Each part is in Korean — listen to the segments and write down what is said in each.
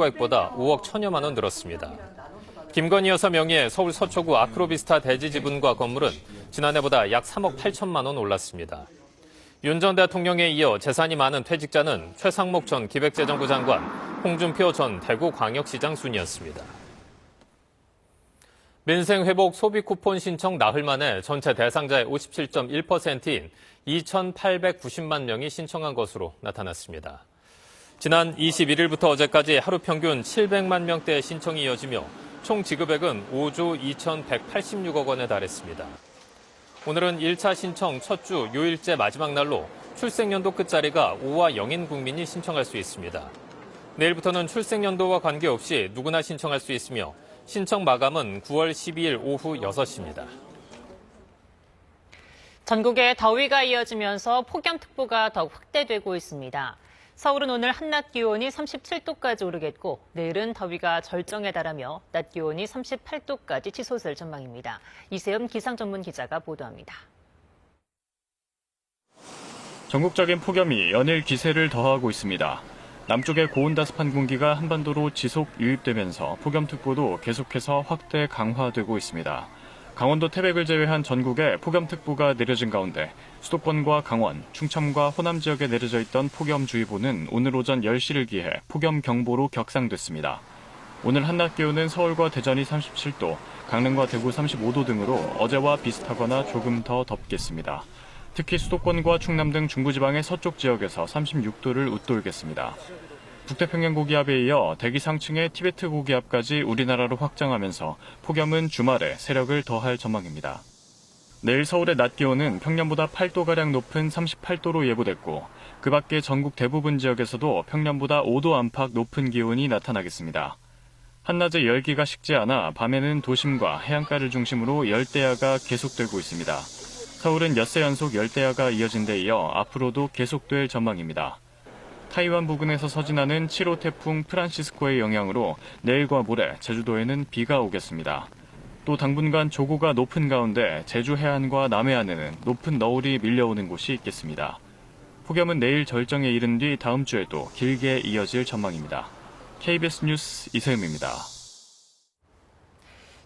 액보다 5억 1천여만 원 늘었습니다. 김건희 여사 명의의 서울 서초구 아크로비스타 대지 지분과 건물은 지난해보다 약 3억 8천만 원 올랐습니다. 윤 전 대통령에 이어 재산이 많은 퇴직자는 최상목 전 기획재정부 장관, 홍준표 전 대구광역시장 순이었습니다. 민생회복 소비 쿠폰 신청 나흘 만에 전체 대상자의 57.1%인 2,890만 명이 신청한 것으로 나타났습니다. 지난 21일부터 어제까지 하루 평균 700만 명대의 신청이 이어지며 총 지급액은 5조 2,186억 원에 달했습니다. 오늘은 1차 신청 첫 주 요일제 마지막 날로 출생연도 끝자리가 5와 0인 국민이 신청할 수 있습니다. 내일부터는 출생연도와 관계없이 누구나 신청할 수 있으며 신청 마감은 9월 12일 오후 6시입니다. 전국에 더위가 이어지면서 폭염특보가 더욱 확대되고 있습니다. 서울은 오늘 한낮 기온이 37도까지 오르겠고 내일은 더위가 절정에 달하며 낮 기온이 38도까지 치솟을 전망입니다. 이세훈 기상전문 기자가 보도합니다. 전국적인 폭염이 연일 기세를 더하고 있습니다. 남쪽의 고온다습한 공기가 한반도로 지속 유입되면서 폭염특보도 계속해서 확대 강화되고 있습니다. 강원도 태백을 제외한 전국에 폭염특보가 내려진 가운데 수도권과 강원, 충청과 호남 지역에 내려져 있던 폭염주의보는 오늘 오전 10시를 기해 폭염경보로 격상됐습니다. 오늘 한낮 기온은 서울과 대전이 37도, 강릉과 대구 35도 등으로 어제와 비슷하거나 조금 더 덥겠습니다. 특히 수도권과 충남 등 중부지방의 서쪽 지역에서 36도를 웃돌겠습니다. 북태평양 고기압에 이어 대기 상층의 티베트 고기압까지 우리나라로 확장하면서 폭염은 주말에 세력을 더할 전망입니다. 내일 서울의 낮 기온은 평년보다 8도가량 높은 38도로 예보됐고 그 밖에 전국 대부분 지역에서도 평년보다 5도 안팎 높은 기온이 나타나겠습니다. 한낮에 열기가 식지 않아 밤에는 도심과 해안가를 중심으로 열대야가 계속되고 있습니다. 서울은 엿새 연속 열대야가 이어진 데 이어 앞으로도 계속될 전망입니다. 타이완 부근에서 서진하는 7호 태풍 프란시스코의 영향으로 내일과 모레 제주도에는 비가 오겠습니다. 또 당분간 조고가 높은 가운데 제주 해안과 남해안에는 높은 너울이 밀려오는 곳이 있겠습니다. 폭염은 내일 절정에 이른 뒤 다음 주에도 길게 이어질 전망입니다. KBS 뉴스 이세흠입니다.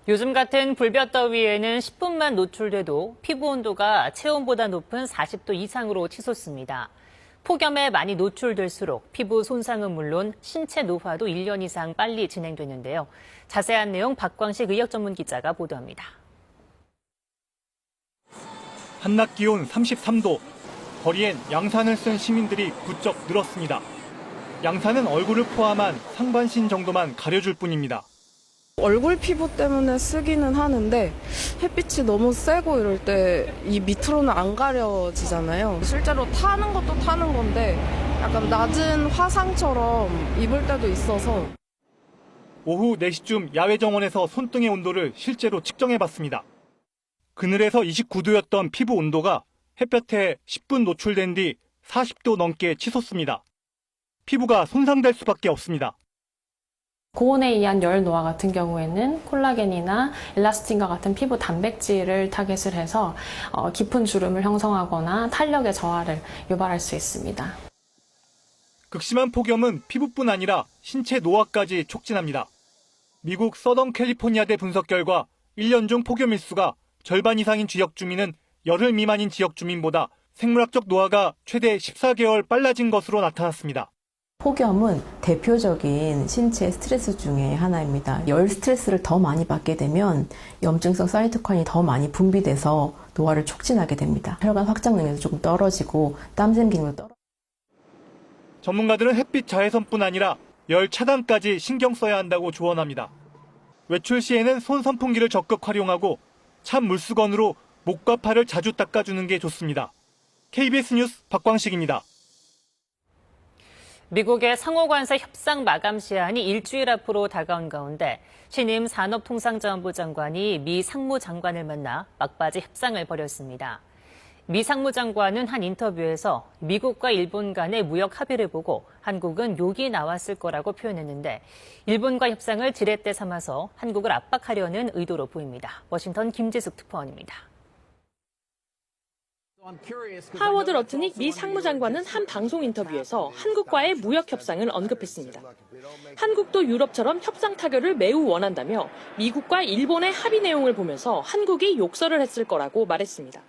요즘 같은 불볕더위에는 10분만 노출돼도 피부 온도가 체온보다 높은 40도 이상으로 치솟습니다. 폭염에 많이 노출될수록 피부 손상은 물론 신체 노화도 1년 이상 빨리 진행되는데요. 자세한 내용 박광식 의학전문기자가 보도합니다. 한낮 기온 33도, 거리엔 양산을 쓴 시민들이 부쩍 늘었습니다. 양산은 얼굴을 포함한 상반신 정도만 가려줄 뿐입니다. 얼굴 피부 때문에 쓰기는 하는데 햇빛이 너무 세고 이럴 때 이 밑으로는 안 가려지잖아요. 실제로 타는 것도 타는 건데 약간 낮은 화상처럼 입을 때도 있어서. 오후 4시쯤 야외 정원에서 손등의 온도를 실제로 측정해봤습니다. 그늘에서 29도였던 피부 온도가 햇볕에 10분 노출된 뒤 40도 넘게 치솟습니다. 피부가 손상될 수밖에 없습니다. 고온에 의한 열 노화 같은 경우에는 콜라겐이나 엘라스틴과 같은 피부 단백질을 타겟을 해서 깊은 주름을 형성하거나 탄력의 저하를 유발할 수 있습니다. 극심한 폭염은 피부뿐 아니라 신체 노화까지 촉진합니다. 미국 서던 캘리포니아대 분석 결과 1년 중 폭염 일수가 절반 이상인 지역 주민은 열흘 미만인 지역 주민보다 생물학적 노화가 최대 14개월 빨라진 것으로 나타났습니다. 폭염은 대표적인 신체 스트레스 중에 하나입니다. 열 스트레스를 더 많이 받게 되면 염증성 사이토카인이 더 많이 분비돼서 노화를 촉진하게 됩니다. 혈관 확장 능력도 조금 떨어지고 땀샘 기능도 떨어지고. 전문가들은 햇빛 자외선뿐 아니라 열 차단까지 신경 써야 한다고 조언합니다. 외출 시에는 손 선풍기를 적극 활용하고 찬 물수건으로 목과 팔을 자주 닦아주는 게 좋습니다. KBS 뉴스 박광식입니다. 미국의 상호관세 협상 마감 시한이 일주일 앞으로 다가온 가운데 신임 산업통상자원부 장관이 미 상무장관을 만나 막바지 협상을 벌였습니다. 미 상무장관은 한 인터뷰에서 미국과 일본 간의 무역 합의를 보고 한국은 욕이 나왔을 거라고 표현했는데 일본과 협상을 지렛대 삼아서 한국을 압박하려는 의도로 보입니다. 워싱턴 김지숙 특파원입니다. 하워드 러트닉 미 상무장관은 한 방송 인터뷰에서 한국과의 무역 협상을 언급했습니다. 한국도 유럽처럼 협상 타결을 매우 원한다며 미국과 일본의 합의 내용을 보면서 한국이 욕설을 했을 거라고 말했습니다.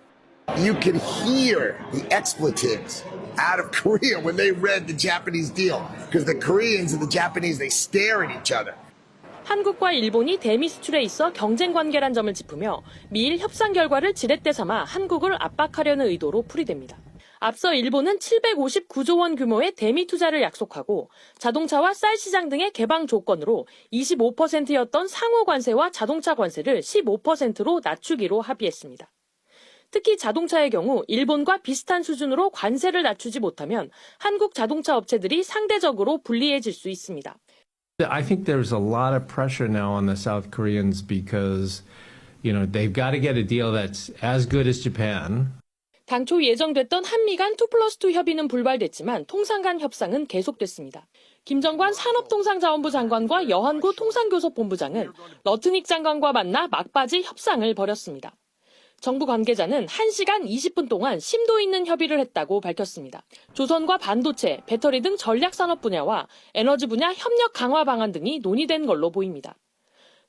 You can hear the expletives out of Korea when they read the Japanese deal, because the Koreans and the Japanese, they stare at each other. 한국과 일본이 대미 수출에 있어 경쟁 관계란 점을 짚으며 미일 협상 결과를 지렛대 삼아 한국을 압박하려는 의도로 풀이됩니다. 앞서 일본은 759조 원 규모의 대미 투자를 약속하고 자동차와 쌀 시장 등의 개방 조건으로 25%였던 상호 관세와 자동차 관세를 15%로 낮추기로 합의했습니다. 특히 자동차의 경우 일본과 비슷한 수준으로 관세를 낮추지 못하면 한국 자동차 업체들이 상대적으로 불리해질 수 있습니다. I think there's a lot of pressure now on the South Koreans because, they've got to get a deal that's as good as Japan. 당초 예정됐던 한미 간 2+2 협의는 불발됐지만 통상 간 협상은 계속됐습니다. 김정관 산업통상자원부 장관과 여한구 통상교섭본부장은 러트닉 장관과 만나 막바지 협상을 벌였습니다. 정부 관계자는 1시간 20분 동안 심도 있는 협의를 했다고 밝혔습니다. 조선과 반도체, 배터리 등 전략산업 분야와 에너지 분야 협력 강화 방안 등이 논의된 걸로 보입니다.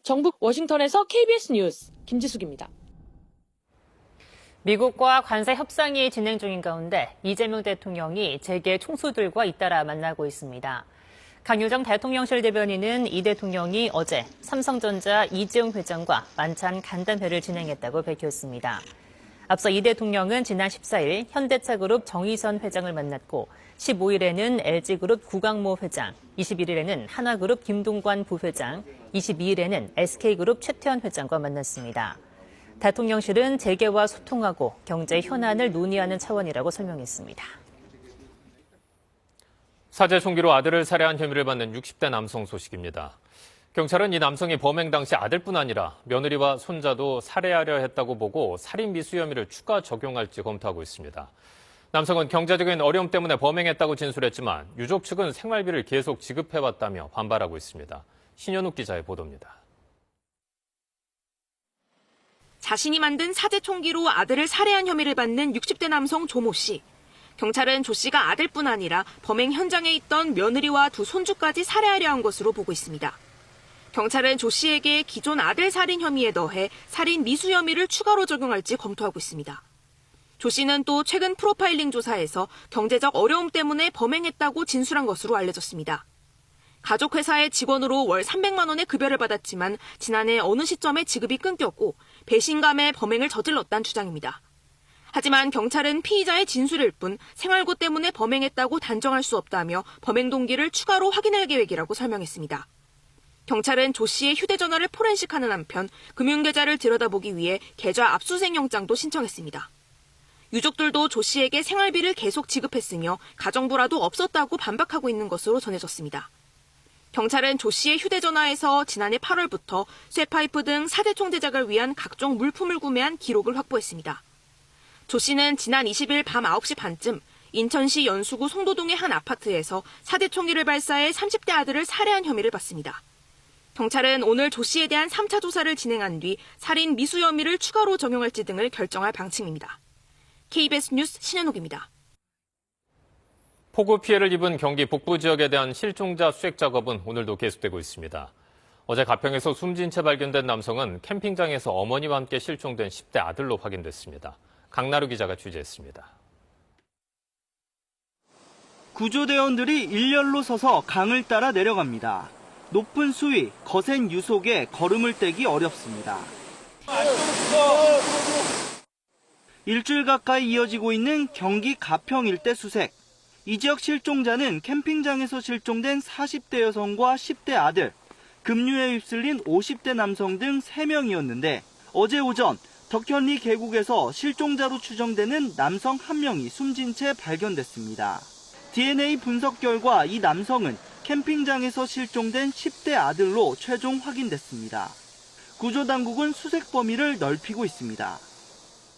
정부 워싱턴에서 KBS 뉴스 김지숙입니다. 미국과 관세 협상이 진행 중인 가운데 이재명 대통령이 재계 총수들과 잇따라 만나고 있습니다. 강효정 대통령실 대변인은 이 대통령이 어제 삼성전자 이재용 회장과 만찬 간담회를 진행했다고 밝혔습니다. 앞서 이 대통령은 지난 14일 현대차그룹 정의선 회장을 만났고 15일에는 LG그룹 구강모 회장, 21일에는 하나그룹 김동관 부회장, 22일에는 SK그룹 최태원 회장과 만났습니다. 대통령실은 재계와 소통하고 경제 현안을 논의하는 차원이라고 설명했습니다. 사제 총기로 아들을 살해한 혐의를 받는 60대 남성 소식입니다. 경찰은 이 남성이 범행 당시 아들뿐 아니라 며느리와 손자도 살해하려 했다고 보고 살인 미수 혐의를 추가 적용할지 검토하고 있습니다. 남성은 경제적인 어려움 때문에 범행했다고 진술했지만 유족 측은 생활비를 계속 지급해왔다며 반발하고 있습니다. 신현욱 기자의 보도입니다. 자신이 만든 사제 총기로 아들을 살해한 혐의를 받는 60대 남성 조모 씨. 경찰은 조 씨가 아들뿐 아니라 범행 현장에 있던 며느리와 두 손주까지 살해하려 한 것으로 보고 있습니다. 경찰은 조 씨에게 기존 아들 살인 혐의에 더해 살인 미수 혐의를 추가로 적용할지 검토하고 있습니다. 조 씨는 또 최근 프로파일링 조사에서 경제적 어려움 때문에 범행했다고 진술한 것으로 알려졌습니다. 가족 회사의 직원으로 월 300만 원의 급여를 받았지만 지난해 어느 시점에 지급이 끊겼고 배신감에 범행을 저질렀다는 주장입니다. 하지만 경찰은 피의자의 진술일 뿐 생활고 때문에 범행했다고 단정할 수 없다며 범행 동기를 추가로 확인할 계획이라고 설명했습니다. 경찰은 조 씨의 휴대전화를 포렌식하는 한편 금융계좌를 들여다보기 위해 계좌 압수수색 영장도 신청했습니다. 유족들도 조 씨에게 생활비를 계속 지급했으며 가정부라도 없었다고 반박하고 있는 것으로 전해졌습니다. 경찰은 조 씨의 휴대전화에서 지난해 8월부터 쇠파이프 등 사제총 제작을 위한 각종 물품을 구매한 기록을 확보했습니다. 조 씨는 지난 20일 밤 9시 반쯤 인천시 연수구 송도동의 한 아파트에서 사제총기를 발사해 30대 아들을 살해한 혐의를 받습니다. 경찰은 오늘 조 씨에 대한 3차 조사를 진행한 뒤 살인 미수 혐의를 추가로 적용할지 등을 결정할 방침입니다. KBS 뉴스 신현욱입니다. 폭우 피해를 입은 경기 북부 지역에 대한 실종자 수색 작업은 오늘도 계속되고 있습니다. 어제 가평에서 숨진 채 발견된 남성은 캠핑장에서 어머니와 함께 실종된 10대 아들로 확인됐습니다. 강나루 기자가 취재했습니다. 구조대원들이 일렬로 서서 강을 따라 내려갑니다. 높은 수위, 거센 유속에 걸음을 떼기 어렵습니다. 일주일 가까이 이어지고 있는 경기 가평 일대 수색. 이 지역 실종자는 캠핑장에서 실종된 40대 여성과 10대 아들, 급류에 휩쓸린 50대 남성 등 3명이었는데 어제 오전 덕현리 계곡에서 실종자로 추정되는 남성 1명이 숨진 채 발견됐습니다. DNA 분석 결과 이 남성은 캠핑장에서 실종된 10대 아들로 최종 확인됐습니다. 구조당국은 수색 범위를 넓히고 있습니다.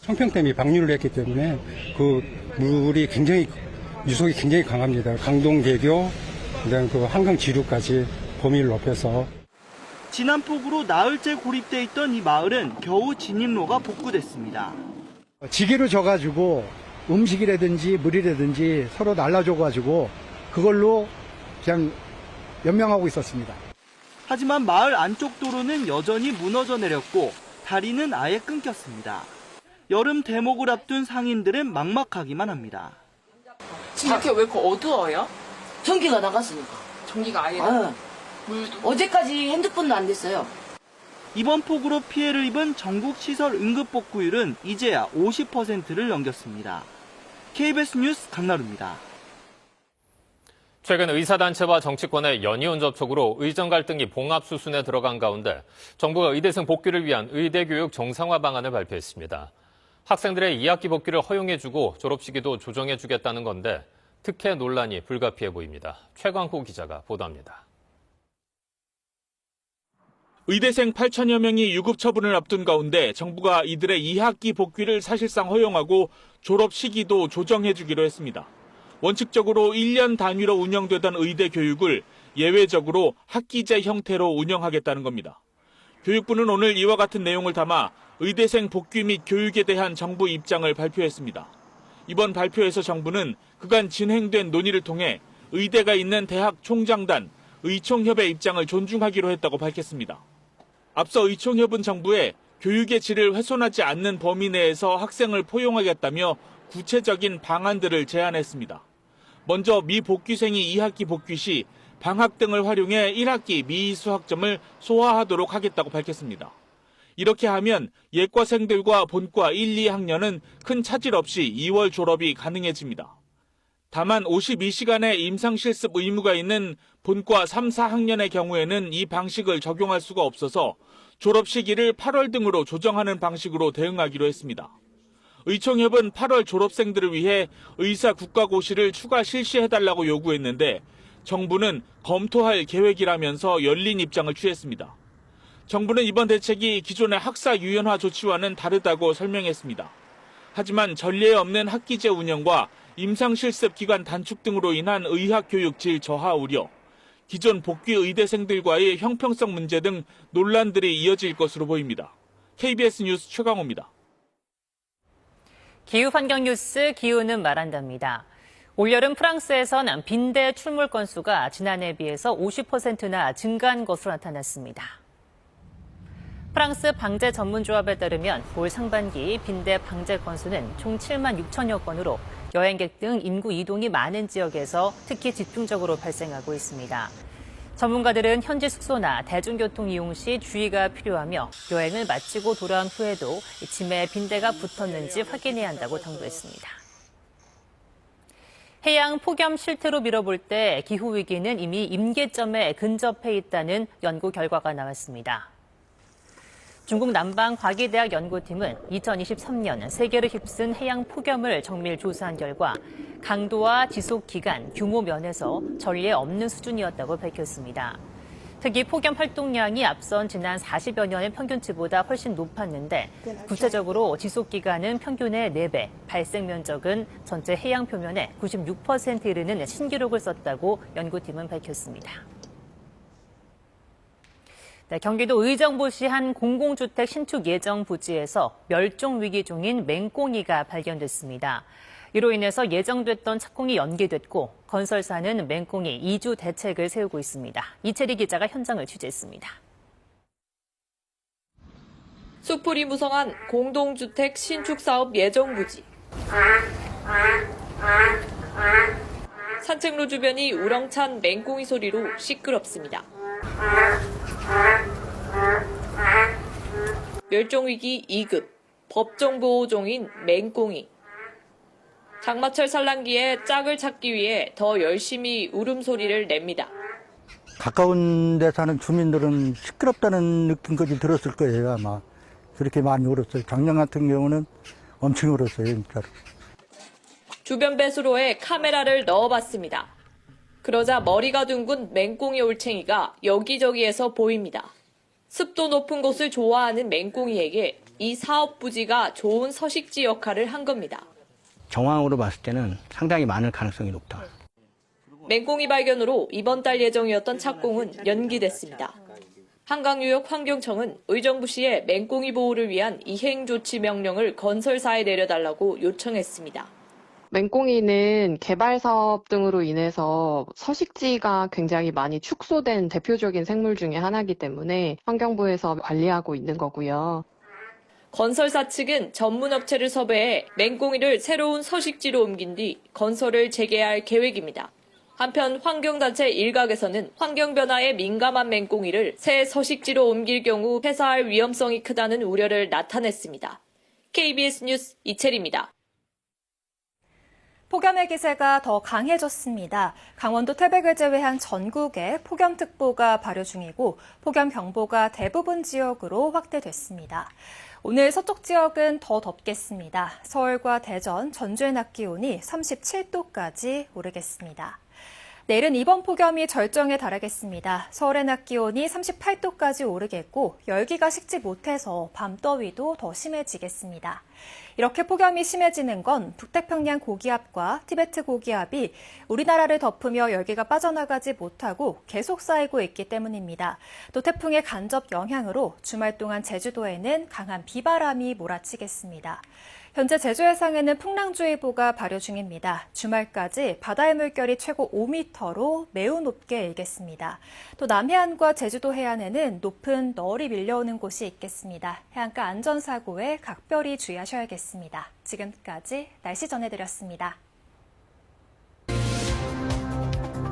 청평댐이 방류를 했기 때문에 그 물이 유속이 굉장히 강합니다. 강동대교, 그다음 그 한강 지류까지 범위를 넓혀서. 지난 폭우로 나흘째 고립돼 있던 이 마을은 겨우 진입로가 복구됐습니다. 지게를 져가지고 음식이라든지 물이라든지 서로 날라줘가지고 그걸로 그냥 연명하고 있었습니다. 하지만 마을 안쪽 도로는 여전히 무너져 내렸고 다리는 아예 끊겼습니다. 여름 대목을 앞둔 상인들은 막막하기만 합니다. 지금 이렇게 왜 어두워요? 전기가 나갔으니까. 전기가 아예 물도. 어제까지 핸드폰도 안 됐어요. 이번 폭우로 피해를 입은 전국 시설 응급 복구율은 이제야 50%를 넘겼습니다. KBS 뉴스 강나루입니다. 최근 의사단체와 정치권의 연이은 접촉으로 의정 갈등이 봉합 수순에 들어간 가운데 정부가 의대생 복귀를 위한 의대 교육 정상화 방안을 발표했습니다. 학생들의 2학기 복귀를 허용해주고 졸업 시기도 조정해주겠다는 건데 특혜 논란이 불가피해 보입니다. 최광호 기자가 보도합니다. 의대생 8천여 명이 유급 처분을 앞둔 가운데 정부가 이들의 2학기 복귀를 사실상 허용하고 졸업 시기도 조정해주기로 했습니다. 원칙적으로 1년 단위로 운영되던 의대 교육을 예외적으로 학기제 형태로 운영하겠다는 겁니다. 교육부는 오늘 이와 같은 내용을 담아 의대생 복귀 및 교육에 대한 정부 입장을 발표했습니다. 이번 발표에서 정부는 그간 진행된 논의를 통해 의대가 있는 대학 총장단, 의총협의 입장을 존중하기로 했다고 밝혔습니다. 앞서 의총협은 정부에 교육의 질을 훼손하지 않는 범위 내에서 학생을 포용하겠다며 구체적인 방안들을 제안했습니다. 먼저 미복귀생이 2학기 복귀 시 방학 등을 활용해 1학기 미수학점을 소화하도록 하겠다고 밝혔습니다. 이렇게 하면 예과생들과 본과 1, 2학년은 큰 차질 없이 2월 졸업이 가능해집니다. 다만 52시간의 임상실습 의무가 있는 본과 3, 4학년의 경우에는 이 방식을 적용할 수가 없어서 졸업 시기를 8월 등으로 조정하는 방식으로 대응하기로 했습니다. 의총협은 8월 졸업생들을 위해 의사 국가고시를 추가 실시해달라고 요구했는데 정부는 검토할 계획이라면서 열린 입장을 취했습니다. 정부는 이번 대책이 기존의 학사 유연화 조치와는 다르다고 설명했습니다. 하지만 전례 없는 학기제 운영과 임상실습 기간 단축 등으로 인한 의학교육 질 저하 우려, 기존 복귀 의대생들과의 형평성 문제 등 논란들이 이어질 것으로 보입니다. KBS 뉴스 최강호입니다. 기후환경 뉴스 기후는 말한답니다. 올여름 프랑스에선 빈대 출몰 건수가 지난해에 비해서 50%나 증가한 것으로 나타났습니다. 프랑스 방제 전문조합에 따르면 올 상반기 빈대 방제 건수는 총 7만 6천여 건으로 여행객 등 인구 이동이 많은 지역에서 특히 집중적으로 발생하고 있습니다. 전문가들은 현지 숙소나 대중교통 이용 시 주의가 필요하며 여행을 마치고 돌아온 후에도 짐에 빈대가 붙었는지 확인해야 한다고 당부했습니다. 해양 폭염 실태로 미뤄볼 때 기후위기는 이미 임계점에 근접해 있다는 연구 결과가 나왔습니다. 중국 남방과기대학 연구팀은 2023년 세계를 휩쓴 해양 폭염을 정밀 조사한 결과 강도와 지속 기간, 규모 면에서 전례 없는 수준이었다고 밝혔습니다. 특히 폭염 활동량이 앞선 지난 40여 년의 평균치보다 훨씬 높았는데 구체적으로 지속 기간은 평균의 4배, 발생 면적은 전체 해양 표면의 96%에 이르는 신기록을 썼다고 연구팀은 밝혔습니다. 네, 경기도 의정부시 한 공공주택 신축 예정 부지에서 멸종 위기 중인 맹꽁이가 발견됐습니다. 이로 인해서 예정됐던 착공이 연기됐고 건설사는 맹꽁이 이주 대책을 세우고 있습니다. 이채리 기자가 현장을 취재했습니다. 숲풀이 무성한 공동주택 신축 사업 예정 부지. 산책로 주변이 우렁찬 맹꽁이 소리로 시끄럽습니다. 멸종위기 2급, 법정보호종인 맹꽁이. 장마철 산란기에 짝을 찾기 위해 더 열심히 울음소리를 냅니다. 가까운 데 사는 주민들은 시끄럽다는 느낌까지 들었을 거예요, 아마. 그렇게 많이 울었어요. 작년 같은 경우는 엄청 울었어요, 진짜로. 주변 배수로에 카메라를 넣어봤습니다. 그러자 머리가 둥근 맹꽁이 올챙이가 여기저기에서 보입니다. 습도 높은 곳을 좋아하는 맹꽁이에게 이 사업 부지가 좋은 서식지 역할을 한 겁니다. 정황으로 봤을 때는 상당히 많을 가능성이 높다. 맹꽁이 발견으로 이번 달 예정이었던 착공은 연기됐습니다. 한강유역 환경청은 의정부시에 맹꽁이 보호를 위한 이행조치 명령을 건설사에 내려달라고 요청했습니다. 맹꽁이는 개발 사업 등으로 인해서 서식지가 굉장히 많이 축소된 대표적인 생물 중에 하나이기 때문에 환경부에서 관리하고 있는 거고요. 건설사 측은 전문업체를 섭외해 맹꽁이를 새로운 서식지로 옮긴 뒤 건설을 재개할 계획입니다. 한편 환경단체 일각에서는 환경변화에 민감한 맹꽁이를 새 서식지로 옮길 경우 폐사할 위험성이 크다는 우려를 나타냈습니다. KBS 뉴스 이채리입니다. 폭염의 기세가 더 강해졌습니다. 강원도 태백을 제외한 전국에 폭염특보가 발효 중이고 폭염경보가 대부분 지역으로 확대됐습니다. 오늘 서쪽 지역은 더 덥겠습니다. 서울과 대전, 전주의 낮 기온이 37도까지 오르겠습니다. 내일은 이번 폭염이 절정에 달하겠습니다. 서울의 낮 기온이 38도까지 오르겠고 열기가 식지 못해서 밤더위도 더 심해지겠습니다. 이렇게 폭염이 심해지는 건 북태평양 고기압과 티베트 고기압이 우리나라를 덮으며 열기가 빠져나가지 못하고 계속 쌓이고 있기 때문입니다. 또 태풍의 간접 영향으로 주말 동안 제주도에는 강한 비바람이 몰아치겠습니다. 현재 제주 해상에는 풍랑주의보가 발효 중입니다. 주말까지 바다의 물결이 최고 5m로 매우 높게 일겠습니다. 또 남해안과 제주도 해안에는 높은 널이 밀려오는 곳이 있겠습니다. 해안가 안전사고에 각별히 주의하셔야겠습니다. 지금까지 날씨 전해드렸습니다.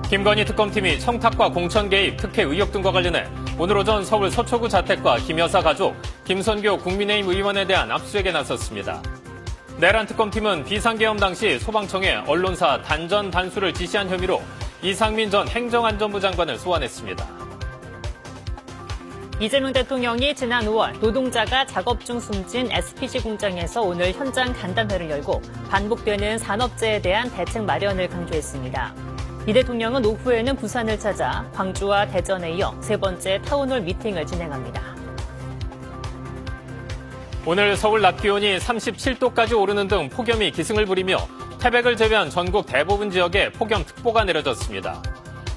김건희 특검팀이 청탁과 공천 개입, 특혜 의혹 등과 관련해 오늘 오전 서울 서초구 자택과 김 여사 가족, 김선교 국민의힘 의원에 대한 압수수색에 나섰습니다. 내란 특검팀은 비상계엄 당시 소방청에 언론사 단전 단수를 지시한 혐의로 이상민 전 행정안전부 장관을 소환했습니다. 이재명 대통령이 지난 5월 노동자가 작업 중 숨진 SPC 공장에서 오늘 현장 간담회를 열고 반복되는 산업재해에 대한 대책 마련을 강조했습니다. 이 대통령은 오후에는 부산을 찾아 광주와 대전에 이어 세 번째 타운홀 미팅을 진행합니다. 오늘 서울 낮 기온이 37도까지 오르는 등 폭염이 기승을 부리며 태백을 제외한 전국 대부분 지역에 폭염특보가 내려졌습니다.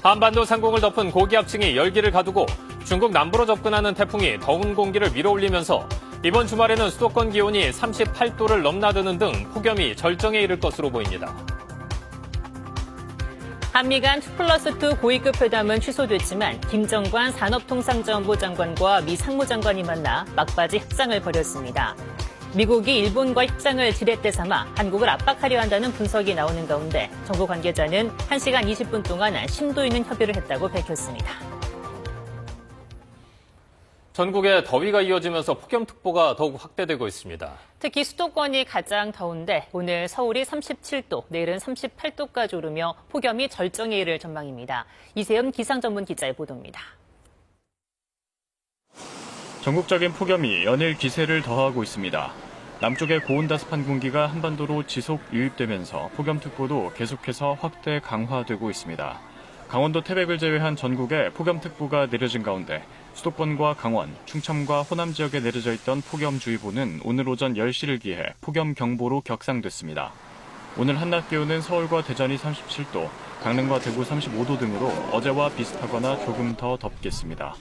한반도 상공을 덮은 고기압층이 열기를 가두고 중국 남부로 접근하는 태풍이 더운 공기를 밀어올리면서 이번 주말에는 수도권 기온이 38도를 넘나드는 등 폭염이 절정에 이를 것으로 보입니다. 한미 간 2+2 고위급 회담은 취소됐지만 김정관 산업통상자원부 장관과 미 상무장관이 만나 막바지 협상을 벌였습니다. 미국이 일본과 협상을 지렛대 삼아 한국을 압박하려 한다는 분석이 나오는 가운데 정부 관계자는 1시간 20분 동안 심도 있는 협의를 했다고 밝혔습니다. 전국에 더위가 이어지면서 폭염특보가 더욱 확대되고 있습니다. 특히 수도권이 가장 더운데 오늘 서울이 37도, 내일은 38도까지 오르며 폭염이 절정에 이를 전망입니다. 이세연 기상전문 기자의 보도입니다. 전국적인 폭염이 연일 기세를 더하고 있습니다. 남쪽의 고온다습한 공기가 한반도로 지속 유입되면서 폭염특보도 계속해서 확대 강화되고 있습니다. 강원도 태백을 제외한 전국에 폭염특보가 내려진 가운데 수도권과 강원, 충청과 호남 지역에 내려져 있던 폭염주의보는 오늘 오전 10시를 기해 폭염경보로 격상됐습니다. 오늘 한낮 기온은 서울과 대전이 37도, 강릉과 대구 35도 등으로 어제와 비슷하거나 조금 더 덥겠습니다.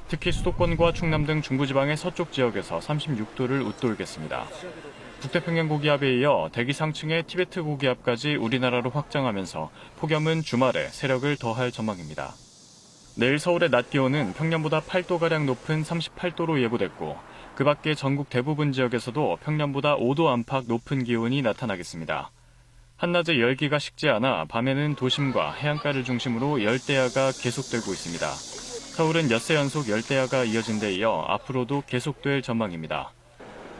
특히 수도권과 충남 등 중부지방의 서쪽 지역에서 36도를 웃돌겠습니다. 북태평양 고기압에 이어 대기 상층의 티베트 고기압까지 우리나라로 확장하면서 폭염은 주말에 세력을 더할 전망입니다. 내일 서울의 낮 기온은 평년보다 8도가량 높은 38도로 예보됐고 그 밖에 전국 대부분 지역에서도 평년보다 5도 안팎 높은 기온이 나타나겠습니다. 한낮에 열기가 식지 않아 밤에는 도심과 해안가를 중심으로 열대야가 계속되고 있습니다. 서울은 엿새 연속 열대야가 이어진 데 이어 앞으로도 계속될 전망입니다.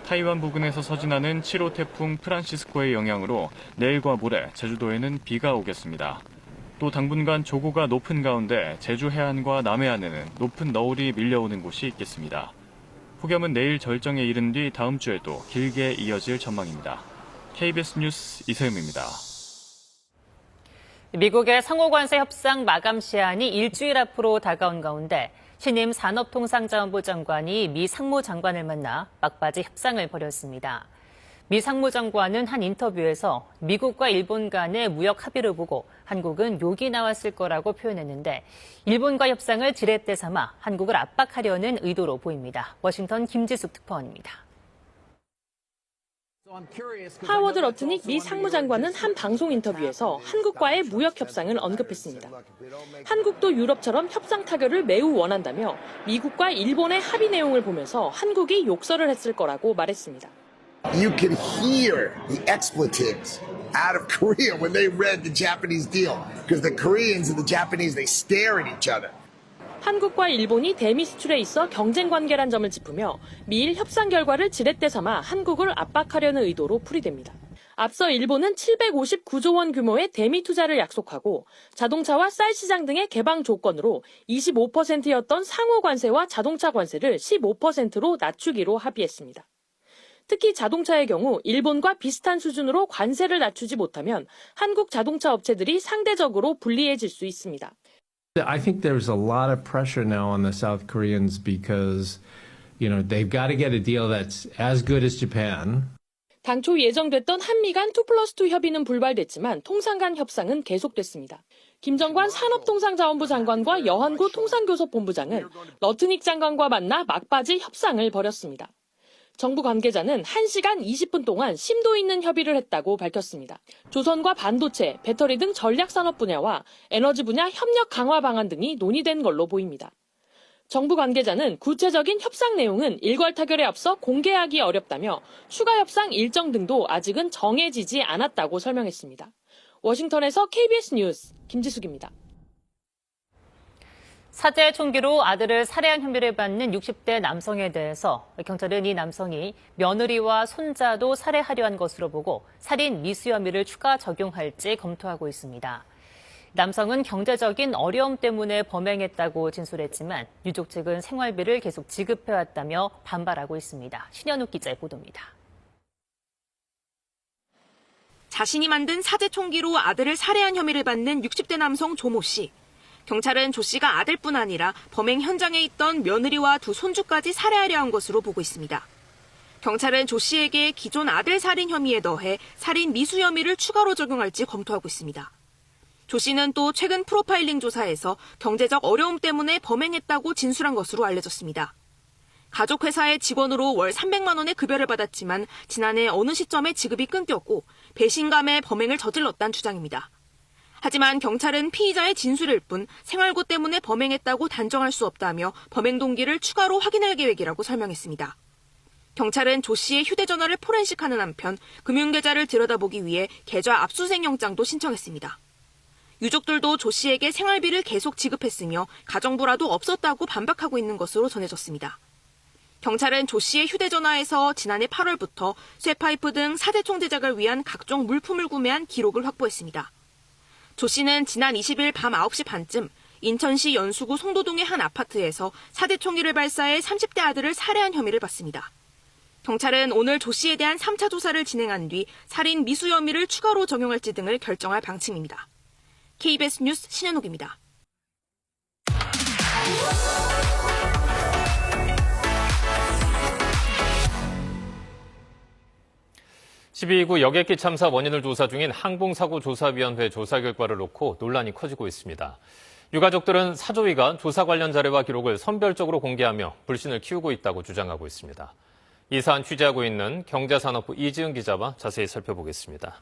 타이완 부근에서 서진하는 7호 태풍 프란시스코의 영향으로 내일과 모레 제주도에는 비가 오겠습니다. 또 당분간 조고가 높은 가운데 제주 해안과 남해안에는 높은 너울이 밀려오는 곳이 있겠습니다. 폭염은 내일 절정에 이른 뒤 다음 주에도 길게 이어질 전망입니다. KBS 뉴스 이세음입니다. 미국의 상호관세 협상 마감 시한이 일주일 앞으로 다가온 가운데 신임 산업통상자원부 장관이 미 상무장관을 만나 막바지 협상을 벌였습니다. 미 상무장관은 한 인터뷰에서 미국과 일본 간의 무역 합의를 보고 한국은 욕이 나왔을 거라고 표현했는데 일본과 협상을 지렛대 삼아 한국을 압박하려는 의도로 보입니다. 워싱턴 김지숙 특파원입니다. 하워드 러트닉 미 상무장관은 한 방송 인터뷰에서 한국과의 무역 협상을 언급했습니다. 한국도 유럽처럼 협상 타결을 매우 원한다며 미국과 일본의 합의 내용을 보면서 한국이 욕설을 했을 거라고 말했습니다. You can hear the expletives out of Korea when they read the Japanese deal, because the Koreans and the Japanese, they stare at each other. 한국과 일본이 대미 수출에 있어 경쟁 관계란 점을 짚으며 미일 협상 결과를 지렛대 삼아 한국을 압박하려는 의도로 풀이됩니다. 앞서 일본은 759조 원 규모의 대미 투자를 약속하고 자동차와 쌀 시장 등의 개방 조건으로 25%였던 상호 관세와 자동차 관세를 15%로 낮추기로 합의했습니다. 특히 자동차의 경우 일본과 비슷한 수준으로 관세를 낮추지 못하면 한국 자동차 업체들이 상대적으로 불리해질 수 있습니다. I think there's a lot of pressure now on the South Koreans because, they've got to get a deal that's as good as Japan. 당초 예정됐던 한미 간 2+2 협의는 불발됐지만 통상 간 협상은 계속됐습니다. 김정관 산업통상자원부 장관과 여한구 통상교섭본부장은 러트닉 장관과 만나 막바지 협상을 벌였습니다. 정부 관계자는 1시간 20분 동안 심도 있는 협의를 했다고 밝혔습니다. 조선과 반도체, 배터리 등 전략산업 분야와 에너지 분야 협력 강화 방안 등이 논의된 걸로 보입니다. 정부 관계자는 구체적인 협상 내용은 일괄 타결에 앞서 공개하기 어렵다며 추가 협상 일정 등도 아직은 정해지지 않았다고 설명했습니다. 워싱턴에서 KBS 뉴스 김지숙입니다. 사제 총기로 아들을 살해한 혐의를 받는 60대 남성에 대해서 경찰은 이 남성이 며느리와 손자도 살해하려 한 것으로 보고 살인 미수 혐의를 추가 적용할지 검토하고 있습니다. 남성은 경제적인 어려움 때문에 범행했다고 진술했지만 유족 측은 생활비를 계속 지급해왔다며 반발하고 있습니다. 신현욱 기자의 보도입니다. 자신이 만든 사제 총기로 아들을 살해한 혐의를 받는 60대 남성 조모 씨. 경찰은 조 씨가 아들뿐 아니라 범행 현장에 있던 며느리와 두 손주까지 살해하려 한 것으로 보고 있습니다. 경찰은 조 씨에게 기존 아들 살인 혐의에 더해 살인 미수 혐의를 추가로 적용할지 검토하고 있습니다. 조 씨는 또 최근 프로파일링 조사에서 경제적 어려움 때문에 범행했다고 진술한 것으로 알려졌습니다. 가족 회사의 직원으로 월 300만 원의 급여를 받았지만 지난해 어느 시점에 지급이 끊겼고 배신감에 범행을 저질렀다는 주장입니다. 하지만 경찰은 피의자의 진술일 뿐 생활고 때문에 범행했다고 단정할 수 없다며 범행 동기를 추가로 확인할 계획이라고 설명했습니다. 경찰은 조 씨의 휴대전화를 포렌식하는 한편 금융계좌를 들여다보기 위해 계좌 압수수색 영장도 신청했습니다. 유족들도 조 씨에게 생활비를 계속 지급했으며 가정부라도 없었다고 반박하고 있는 것으로 전해졌습니다. 경찰은 조 씨의 휴대전화에서 지난해 8월부터 쇠파이프 등 사제총 제작을 위한 각종 물품을 구매한 기록을 확보했습니다. 조 씨는 지난 20일 밤 9시 반쯤 인천시 연수구 송도동의 한 아파트에서 사제총기를 발사해 30대 아들을 살해한 혐의를 받습니다. 경찰은 오늘 조 씨에 대한 3차 조사를 진행한 뒤 살인 미수 혐의를 추가로 적용할지 등을 결정할 방침입니다. KBS 뉴스 신현옥입니다. 12구 여객기 참사 원인을 조사 중인 항공사고조사위원회 조사 결과를 놓고 논란이 커지고 있습니다. 유가족들은 사조위가 조사 관련 자료와 기록을 선별적으로 공개하며 불신을 키우고 있다고 주장하고 있습니다. 이 사안 취재하고 있는 경제산업부 이지은 기자와 자세히 살펴보겠습니다.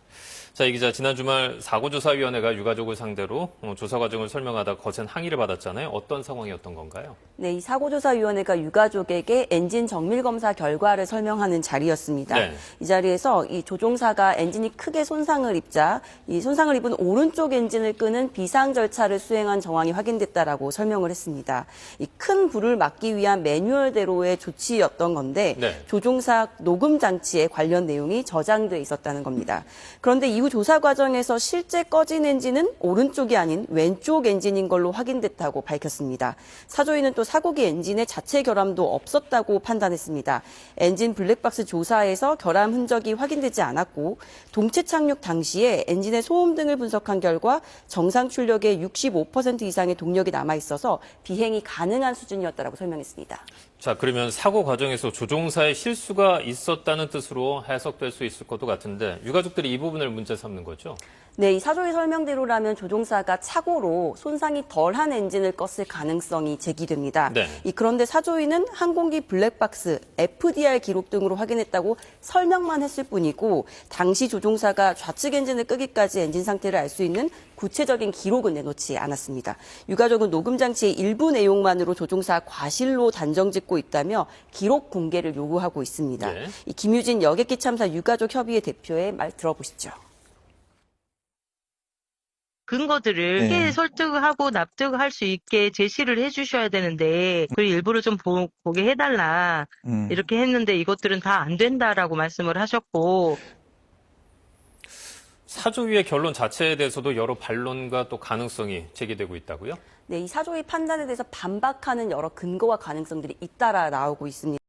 자, 이 기자, 지난 주말 사고조사위원회가 유가족을 상대로 조사 과정을 설명하다 거센 항의를 받았잖아요. 어떤 상황이었던 건가요? 네, 이 사고조사위원회가 유가족에게 엔진 정밀 검사 결과를 설명하는 자리였습니다. 네. 이 자리에서 이 조종사가 엔진이 크게 손상을 입자 이 손상을 입은 오른쪽 엔진을 끄는 비상 절차를 수행한 정황이 확인됐다라고 설명을 했습니다. 이 큰 불을 막기 위한 매뉴얼대로의 조치였던 건데 네. 조종사 녹음 장치에 관련 내용이 저장돼 있었다는 겁니다. 그런데 이후 조사 과정에서 실제 꺼진 엔진은 오른쪽이 아닌 왼쪽 엔진인 걸로 확인됐다고 밝혔습니다. 사조위는 또 사고기 엔진의 자체 결함도 없었다고 판단했습니다. 엔진 블랙박스 조사에서 결함 흔적이 확인되지 않았고 동체 착륙 당시에 엔진의 소음 등을 분석한 결과 정상 출력의 65% 이상의 동력이 남아있어서 비행이 가능한 수준이었다고 설명했습니다. 자, 그러면 사고 과정에서 조종사의 실수가 있었다는 뜻으로 해석될 수 있을 것도 같은데 유가족들이 이 부분을 문제 삼는 거죠? 네, 이 사조의 설명대로라면 조종사가 착오로 손상이 덜한 엔진을 껐을 가능성이 제기됩니다. 네. 그런데 사조위는 항공기 블랙박스, FDR 기록 등으로 확인했다고 설명만 했을 뿐이고 당시 조종사가 좌측 엔진을 끄기까지 엔진 상태를 알 수 있는 구체적인 기록은 내놓지 않았습니다. 유가족은 녹음 장치의 일부 내용만으로 조종사 과실로 단정짓고 있다며 기록 공개를 요구하고 있습니다. 네. 이 김유진 여객기 참사 유가족 협의회 대표의 말 들어보시죠. 근거들을 쉽게 설득하고 납득할 수 있게 제시를 해주셔야 되는데 그 일부러 좀 보게 해달라 이렇게 했는데 이것들은 다 안 된다라고 말씀을 하셨고 사조위의 결론 자체에 대해서도 여러 반론과 또 가능성이 제기되고 있다고요? 네, 이 사조위 판단에 대해서 반박하는 여러 근거와 가능성들이 잇따라 나오고 있습니다.